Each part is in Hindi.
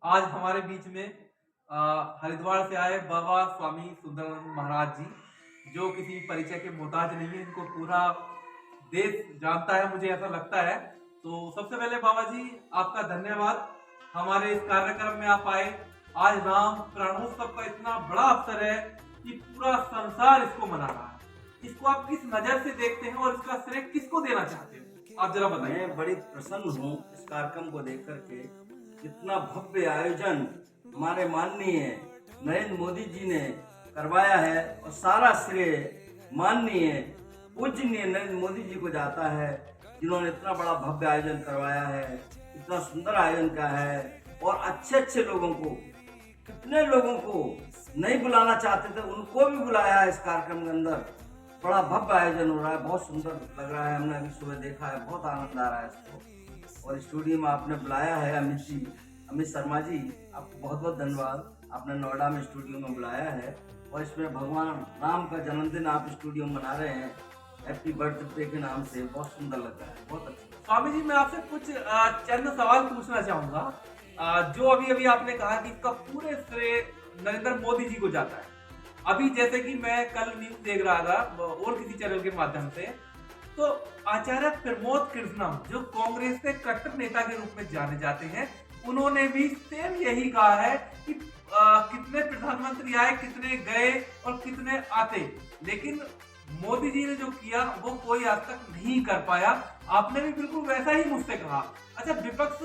आज हमारे बीच में हरिद्वार से आए बाबा स्वामी सुंदरानंद महाराज जी, जो किसी परिचय के मोहताज नहीं है। इनको पूरा देश जानता है, मुझे ऐसा लगता है। तो सबसे पहले बाबा जी, आपका धन्यवाद। हमारे इस कार्यक्रम में आप आए। आज राम प्राणोत्सव का इतना बड़ा अवसर है कि पूरा संसार इसको मना रहा है। इसको आप किस नजर से देखते हैं और इसका श्रेय किसको देना चाहते हैं, आप जरा बताइए। मैं बड़ी प्रसन्न हूँ इस कार्यक्रम को देख करके। इतना भव्य आयोजन हमारे माननीय नरेंद्र मोदी जी ने करवाया है और सारा श्रेय माननीय पूजनीय नरेंद्र मोदी जी को जाता है, जिन्होंने इतना बड़ा भव्य आयोजन करवाया है, इतना सुंदर आयोजन का है। और अच्छे अच्छे लोगों को, कितने लोगों को नहीं बुलाना चाहते थे, उनको भी बुलाया है इस कार्यक्रम के अंदर। बड़ा भव्य आयोजन हो रहा है, बहुत सुंदर लग रहा है। हमने अभी सुबह देखा है, बहुत आनंद आ रहा है इसको। और स्टूडियो में आपने बुलाया है अमित जी, अमित शर्मा जी, आपको बहुत बहुत धन्यवाद। आपने नोएडा में स्टूडियो में बुलाया है और इसमें भगवान राम का जन्मदिन आप स्टूडियो में मना रहे हैं हैप्पी बर्थडे के नाम से। बहुत सुंदर लग रहा है, बहुत अच्छा। स्वामी जी, मैं आपसे कुछ चंद सवाल पूछना चाहूंगा। जो अभी अभी आपने कहा कि इसका पूरे श्रेय नरेंद्र मोदी जी को जाता है। अभी जैसे कि मैं कल न्यूज देख रहा था और किसी चैनल के माध्यम से, तो आचार्य प्रमोद कृष्णम, जो कांग्रेस के कट्टर नेता के रूप में जाने जाते हैं, उन्होंने भी सेम यही कहा है कि कितने प्रधानमंत्री आए, कितने गए और कितने आते, लेकिन मोदी जी ने जो किया वो कोई आज तक नहीं कर पाया। आपने भी बिल्कुल वैसा ही मुझसे कहा। अच्छा, विपक्ष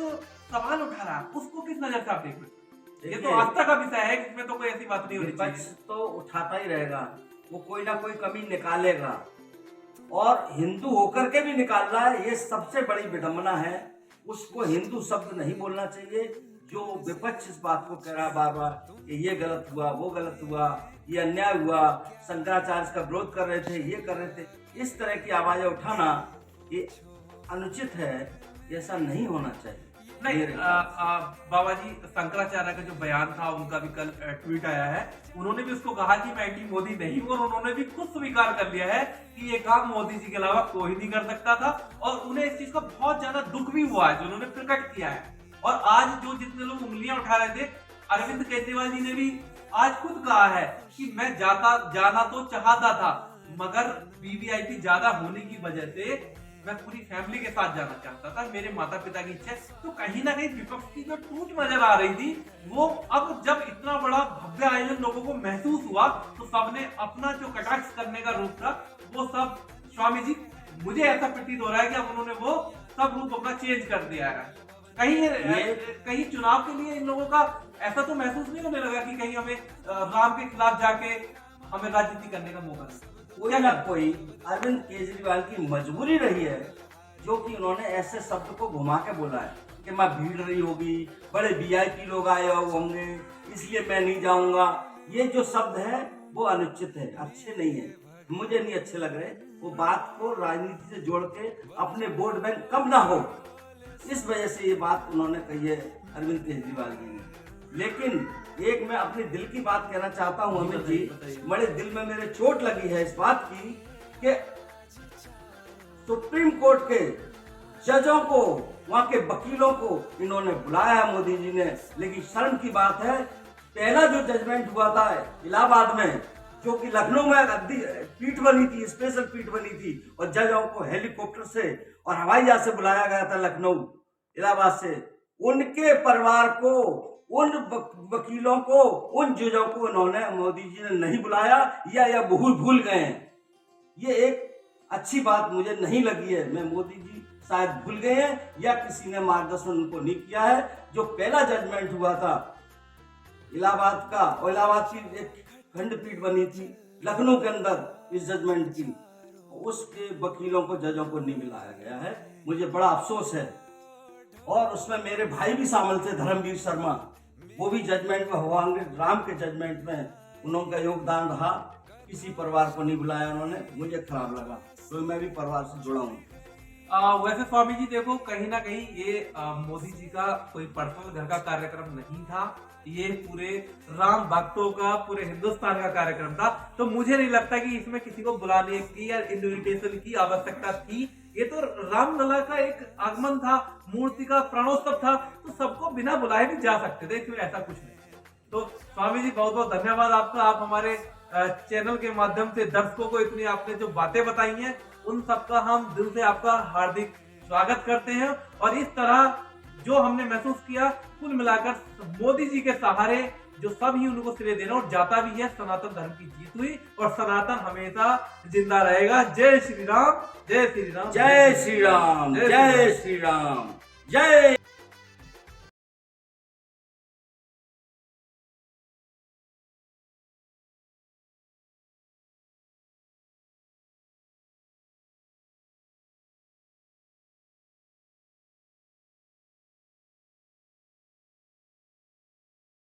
सवाल उठा रहा है, उसको किस नजर से आप देख रहे हैं? ये तो आस्था का विषय है, इसमें तो कोई ऐसी बात नहीं होनी चाहिए। विपक्ष तो उठाता ही रहेगा, वो कोई ना कोई कमी निकालेगा और हिंदू होकर के भी निकाल रहा है। ये सबसे बड़ी विडंबना है। उसको हिंदू शब्द नहीं बोलना चाहिए। जो विपक्ष इस बात को कह रहा है बार बार कि ये गलत हुआ, वो गलत हुआ, ये अन्याय हुआ, शंकराचार्य का विरोध कर रहे थे, ये कर रहे थे, इस तरह की आवाजें उठाना ये अनुचित है। ऐसा नहीं होना चाहिए। नहीं, बाबा जी, शंकराचार्य का जो बयान था, उनका भी कल ट्वीट आया है। उन्होंने भी उसको कहा कि मैं एंटी मोदी नहीं हूं, और उन्होंने भी खुद स्वीकार कर लिया है कि ये काम मोदी जी के अलावा कोई नहीं कर सकता था। और उन्हें इस चीज का बहुत ज्यादा दुख भी हुआ है, जो उन्होंने प्रकट किया है। और आज जो जितने लोग उंगलियां उठा रहे थे, अरविंद केजरीवाल जी ने भी आज खुद कहा है कि मैं जाना तो चाहता था, मगर वीवीआईपी ज्यादा होने की वजह से मैं पूरी फैमिली के साथ जाना चाहता था, मेरे माता पिता की इच्छा। तो कहीं ना कहीं विपक्ष की जो टूट नजर आ रही थी, वो अब जब इतना बड़ा भव्य आयोजन लोगों को महसूस हुआ, तो सबने अपना जो कटाक्ष करने का रूप था, वो सब, स्वामी जी, मुझे ऐसा प्रतीत हो रहा है कि अब उन्होंने वो सब रूप अपना चेंज कर दिया है। कहीं चुनाव के लिए इन लोगों का ऐसा तो महसूस नहीं होने लगा कि कहीं हमें राम के खिलाफ जाके हमें राजनीति करने का मौका मिले? कोई ना कोई अरविंद केजरीवाल की मजबूरी रही है, जो कि उन्होंने ऐसे शब्द को घुमा के बोला है कि मैं भीड़ रही होगी, बड़े वीआईपी लोग आए होंगे, इसलिए मैं नहीं जाऊंगा। ये जो शब्द है वो अनुचित है, अच्छे नहीं है, मुझे नहीं अच्छे लग रहे। वो बात को राजनीति से जोड़ के अपने वोट बैंक कम ना हो, इस वजह से ये बात उन्होंने कही है अरविंद केजरीवाल जी ने। लेकिन एक मैं अपने दिल की बात कहना चाहता हूँ अमित जी, बड़े दिल में मेरे चोट लगी है इस बात की कि सुप्रीम कोर्ट के जजों को, वहां के वकीलों को इन्होंने बुलाया है मोदी जी ने। लेकिन शर्म की बात है, पहला जो जजमेंट हुआ था इलाहाबाद में, जो कि लखनऊ में पीठ बनी थी, स्पेशल पीठ बनी थी, और जजों को हेलीकॉप्टर से और हवाई जहाज से बुलाया गया था लखनऊ इलाहाबाद से। उनके परिवार को, उन वकीलों को, उन जजों को उन्होंने, मोदी जी ने नहीं बुलाया, या भूल गए हैं। ये एक अच्छी बात मुझे नहीं लगी है। मैं मोदी जी शायद भूल गए हैं या किसी ने मार्गदर्शन उनको नहीं किया है। जो पहला जजमेंट हुआ था इलाहाबाद का, और इलाहाबाद की एक खंडपीठ बनी थी लखनऊ के अंदर इस जजमेंट की, उसके वकीलों को, जजों को नहीं बुलाया गया है। मुझे बड़ा अफसोस है। और उसमें मेरे भाई भी शामिल थे, धर्मवीर शर्मा, वो भी जजमेंट में हुआ, राम के जजमेंट में उनका योगदान रहा। किसी परिवार को नहीं बुलाया उन्होंने, मुझे खराब लगा, तो मैं भी परिवार से जुड़ा हूँ। वैसे स्वामी जी देखो, कहीं ना कहीं ये मोदी जी का कोई पर्सनल घर का कार्यक्रम नहीं था, ये पूरे राम भक्तों का, पूरे हिंदुस्तान का कार्यक्रम था। तो मुझे नहीं लगता कि इसमें किसी को बुलाने की या इनविटेशन की आवश्यकता थी, ये तो रामलला का एक आगमन था, मूर्ति का प्राणोत्सव था, तो सबको बिना बुलाए भी जा सकते थे, इसमें ऐसा कुछ नहीं। तो स्वामी जी बहुत बहुत धन्यवाद आपका, आप हमारे चैनल के माध्यम से दर्शकों को इतनी आपने जो बातें बताई हैं उन सबका हम दिल से आपका हार्दिक स्वागत करते हैं। और इस तरह जो हमने महसूस किया, कुल मिलाकर मोदी जी के सहारे जो सब ही उनको श्रेय देना और जाता भी है, सनातन धर्म की जीत हुई और सनातन हमेशा जिंदा रहेगा। जय श्री राम, जय श्री राम, जय श्री राम, जय श्री राम, जय